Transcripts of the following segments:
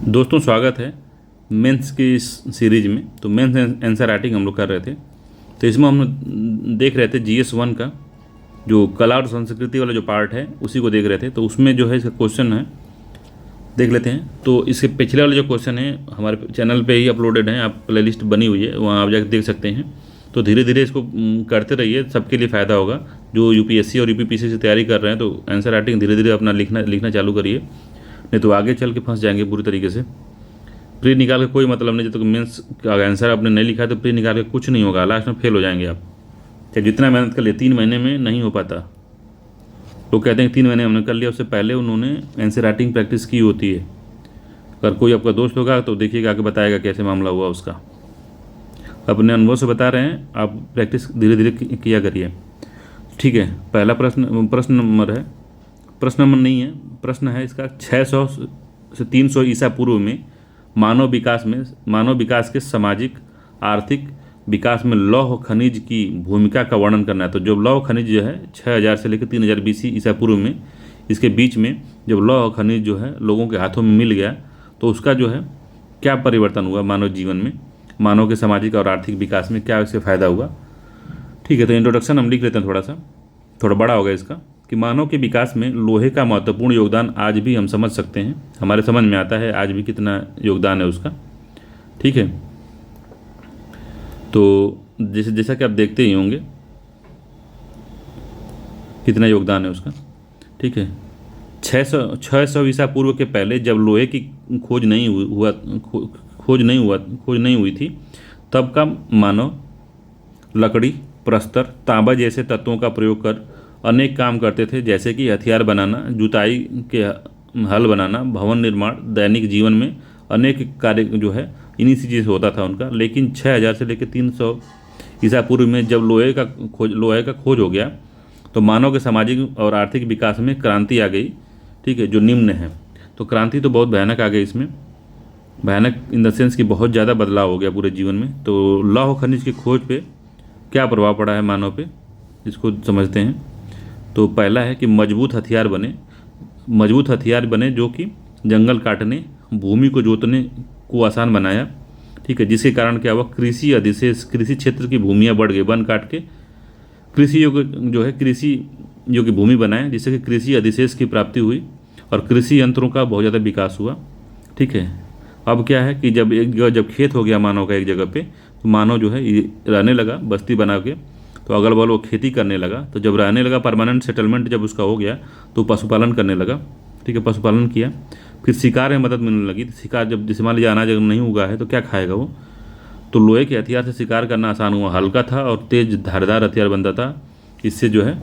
दोस्तों स्वागत है मेंस की इस सीरीज में। तो मेंस आंसर राइटिंग हम लोग कर रहे थे, तो इसमें हम देख रहे थे GS1 का जो कला और संस्कृति वाला जो पार्ट है उसी को देख रहे थे। तो उसमें जो है इसका क्वेश्चन है, देख लेते हैं। तो इसके पिछले वाले जो क्वेश्चन है हमारे चैनल पे ही अपलोडेड हैं, आप प्लेलिस्ट बनी हुई है वहाँ आप जाकर देख सकते हैं। तो धीरे धीरे इसको करते रहिए, सबके लिए फ़ायदा होगा। जो UPSC और UPPC से तैयारी कर रहे हैं तो आंसर राइटिंग धीरे धीरे अपना लिखना चालू करिए, नहीं तो आगे चल के फंस जाएंगे पूरी तरीके से। प्री निकाल के कोई मतलब नहीं, जब तक मेंस का आंसर आपने नहीं लिखा है तो प्री निकाल के कुछ नहीं होगा, लास्ट में फेल हो जाएंगे आप। चाहे जितना मेहनत कर लिए 3 महीने में नहीं हो पाता। लोग कहते हैं 3 महीने हमने कर लिया, उससे पहले उन्होंने आंसर राइटिंग प्रैक्टिस की होती है। अगर कोई आपका दोस्त होगा तो देखिएगा आके बताएगा कैसे मामला हुआ उसका। अपने अनुभव से बता रहे हैं, आप प्रैक्टिस धीरे धीरे किया करिए, ठीक है। पहला प्रश्न नंबर है, प्रश्न नंबर नहीं है, प्रश्न है इसका 600 से 300 ईसा पूर्व में मानव विकास के सामाजिक आर्थिक विकास में लौह खनिज की भूमिका का वर्णन करना है। तो जो लौह खनिज जो है 6000 से लेकर 3000 BC ईसा पूर्व में, इसके बीच में जब लौह खनिज जो है लोगों के हाथों में मिल गया तो उसका जो है क्या परिवर्तन हुआ मानव जीवन में, मानव के सामाजिक और आर्थिक विकास में क्या इससे फ़ायदा हुआ, ठीक है। तो इंट्रोडक्शन हम लिख लेते हैं, थोड़ा बड़ा होगा इसका, कि मानव के विकास में लोहे का महत्वपूर्ण योगदान आज भी हम समझ सकते हैं, हमारे समझ में आता है आज भी कितना योगदान है उसका, ठीक है। तो जैसा कि आप देखते ही होंगे कितना योगदान है उसका, ठीक है। 600 ईसा पूर्व के पहले जब लोहे की खोज नहीं हुई थी, तब का मानव लकड़ी, प्रस्तर, तांबा जैसे तत्वों का प्रयोग कर अनेक काम करते थे, जैसे कि हथियार बनाना, जुताई के हल बनाना, भवन निर्माण, दैनिक जीवन में अनेक कार्य जो है इन्हीं से चीज़ होता था उनका। लेकिन 6000 से लेकर 300 ईसा पूर्व में जब लोहे का खोज हो गया तो मानव के सामाजिक और आर्थिक विकास में क्रांति आ गई, ठीक है, जो निम्न है। तो क्रांति तो बहुत भयानक आ गई इसमें, भयानक इन द सेंस कि बहुत ज़्यादा बदलाव हो गया पूरे जीवन में। तो लौह खनिज की खोज पे क्या प्रभाव पड़ा है मानव पे, इसको समझते हैं। तो पहला है कि मजबूत हथियार बने जो कि जंगल काटने, भूमि को जोतने को आसान बनाया, ठीक है। जिसके कारण क्या हुआ, कृषि क्षेत्र की भूमियाँ बढ़ गई, वन काट के कृषि योग्य भूमि बनाए, जिससे कि कृषि अधिशेष की प्राप्ति हुई और कृषि यंत्रों का बहुत ज़्यादा विकास हुआ, ठीक है। अब क्या है कि जब खेत हो गया मानव का एक जगह पे, तो मानव जो है रहने लगा बस्ती बना के, तो अगल बगल वो खेती करने लगा। तो जब रहने लगा, परमानेंट सेटलमेंट जब उसका हो गया तो पशुपालन करने लगा, ठीक है, पशुपालन किया। फिर शिकार में मदद मिलने लगी। शिकार जब जैसे मान लीजिए अनाज अगर नहीं उगा है तो क्या खाएगा वो, तो लोहे के हथियार से शिकार करना आसान हुआ, हल्का था और तेज धारदार हथियार बनता था। इससे जो है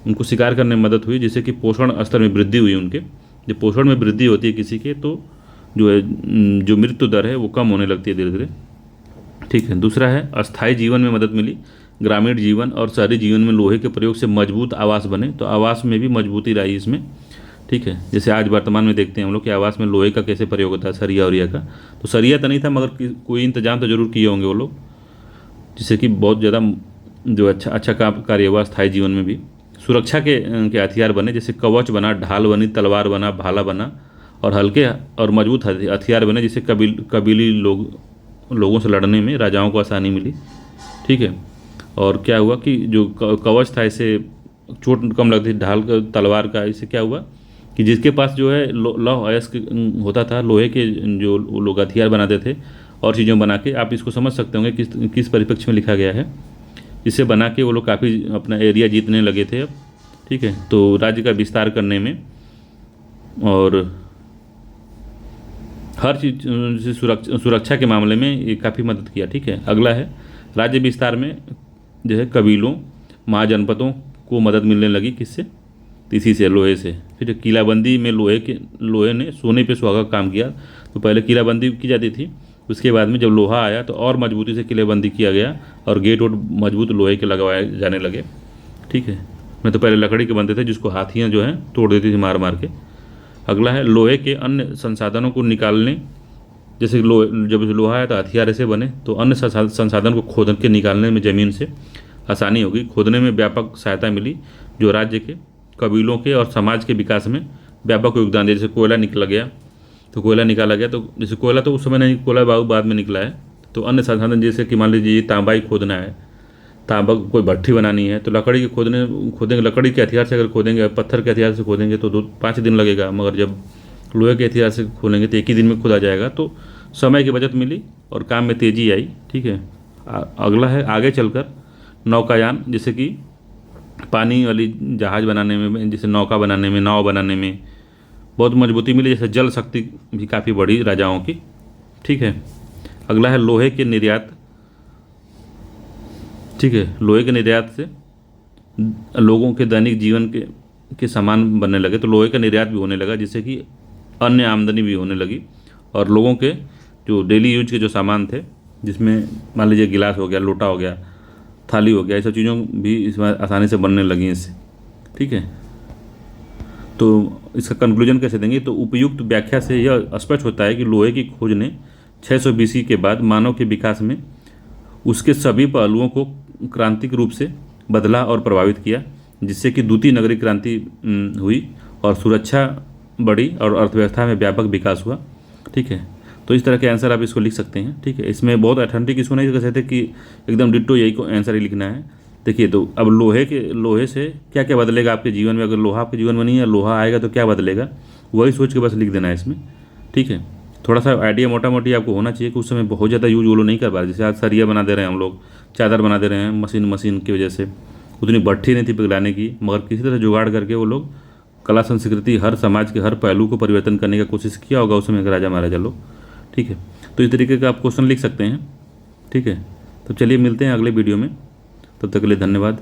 उनको शिकार करने में मदद हुई, जिससे कि पोषण स्तर में वृद्धि हुई उनके। जब पोषण में वृद्धि होती है किसी के तो जो मृत्यु दर है वो कम होने लगती है धीरे धीरे, ठीक है। दूसरा है अस्थायी जीवन में मदद मिली। ग्रामीण जीवन और शहरी जीवन में लोहे के प्रयोग से मजबूत आवास बने, तो आवास में भी मजबूती रही इसमें, ठीक है। जैसे आज वर्तमान में देखते हैं हम लोग कि आवास में लोहे का कैसे प्रयोग होता है, सरिया वरिया का। तो सरिया तो नहीं था मगर कोई इंतजाम तो जरूर किए होंगे वो लोग, जिससे कि बहुत ज़्यादा जो अच्छा कार्य हुआ स्थायी जीवन में भी। सुरक्षा के हथियार बने, जैसे कवच बना, ढाल बनी, तलवार बना, भाला बना, और हल्के और मजबूत हथियार बने, जिससे कबीली लोगों से लड़ने में राजाओं को आसानी मिली, ठीक है। और क्या हुआ कि जो कवच था, इससे चोट कम लगती थी, ढाल तलवार का, इससे क्या हुआ कि जिसके पास जो है लौह अयस्क होता था, लोहे के जो लोग हथियार बनाते थे और चीज़ों बना के, आप इसको समझ सकते होंगे किस परिप्रेक्ष्य में लिखा गया है। इसे बना के वो लोग काफ़ी अपना एरिया जीतने लगे थे अब, ठीक है। तो राज्य का विस्तार करने में और हर चीज़ सुरक्षा के मामले में ये काफ़ी मदद किया, ठीक है। अगला है राज्य विस्तार में जो है कबीलों, महाजनपदों को मदद मिलने लगी, किससे, इसी से, लोहे से। फिर किलाबंदी में लोहे ने सोने पे सुहागा काम किया। तो पहले किलाबंदी की जाती थी, उसके बाद में जब लोहा आया तो और मजबूती से किलेबंदी किया गया और गेट वोट मजबूत लोहे के लगवाए जाने लगे, ठीक है। मैं तो पहले लकड़ी के बनते थे जिसको हाथियाँ जो हैं तोड़ देती थी मार मार के। अगला है लोहे के अन्य संसाधनों को निकालने, जैसे जब लोहा आया तो हथियार ऐसे बने, तो अन्य संसाधन को खोद के निकालने में ज़मीन से आसानी होगी। खोदने में व्यापक सहायता मिली, जो राज्य के, कबीलों के और समाज के विकास में व्यापक योगदान दिया। जैसे कोयला निकल गया, तो कोयला निकाला गया। तो जैसे कोयला तो उस समय नहीं, कोयला बाद में निकला है। तो अन्य संसाधन जैसे कि मान लीजिए तांबा ही खोदना है, तांबा कोई भट्ठी बनानी है, तो लकड़ी के खोदेंगे, लकड़ी के हथियार से अगर खोदेंगे, पत्थर के हथियार से खोदेंगे तो 2-5 दिन लगेगा। मगर जब लोहे के हथियार से खोलेंगे तो एक ही दिन में खोदा जाएगा। तो समय की बचत मिली और काम में तेज़ी आई। ठीक है, अगला है आगे चलकर नौकायान, जैसे कि पानी वाली जहाज़ बनाने में, जैसे नौका बनाने में, नाव बनाने में बहुत मजबूती मिली। जैसे जल शक्ति भी काफ़ी बढ़ी राजाओं की। ठीक है, अगला है लोहे के निर्यात। ठीक है, लोहे के निर्यात से लोगों के दैनिक जीवन के सामान बनने लगे, तो लोहे का निर्यात भी होने लगा, जिससे कि अन्य आमदनी भी होने लगी। और लोगों के जो डेली यूज के जो सामान थे, जिसमें मान लीजिए गिलास हो गया, लोटा हो गया, थाली हो गया, ये सब चीज़ों भी इसमें आसानी से बनने लगी इससे। ठीक है, तो इसका कंक्लूजन कैसे देंगे? तो उपयुक्त व्याख्या से यह स्पष्ट होता है कि लोहे की खोज ने 600 BC के बाद मानव के विकास में उसके सभी पहलुओं को क्रांतिक रूप से बदला और प्रभावित किया, जिससे कि द्वितीय नगरीय क्रांति हुई और सुरक्षा बढ़ी और अर्थव्यवस्था में व्यापक विकास हुआ। ठीक है, तो इस तरह के आंसर आप इसको लिख सकते हैं। ठीक है, इसमें बहुत अथेंटिक इसको नहीं कह सकते कि एकदम डिट्टो यही को आंसर ही लिखना है। देखिए, तो अब लोहे से क्या क्या बदलेगा आपके जीवन में? अगर लोहा आपके जीवन में नहीं है, लोहा आएगा तो क्या बदलेगा, वही सोच के बस लिख देना है इसमें। ठीक है, थोड़ा सा आइडिया मोटा मोटी आपको होना चाहिए कि उस समय बहुत ज़्यादा यूज वो लोग नहीं कर पा रहे। जैसे आज सरिया बना दे रहे हैं हम लोग, चादर बना दे रहे हैं, मशीन की वजह से। उतनी भट्ठी नहीं थी पिघलाने की, मगर किसी तरह जुगाड़ करके वो लोग कला संस्कृति, हर समाज के हर पहलू को परिवर्तन करने का कोशिश किया होगा उस समय के राजा महाराजा लोग। ठीक है, तो इस तरीके का आप क्वेश्चन लिख सकते हैं। ठीक है, तो चलिए मिलते हैं अगले वीडियो में, तब तक के लिए धन्यवाद।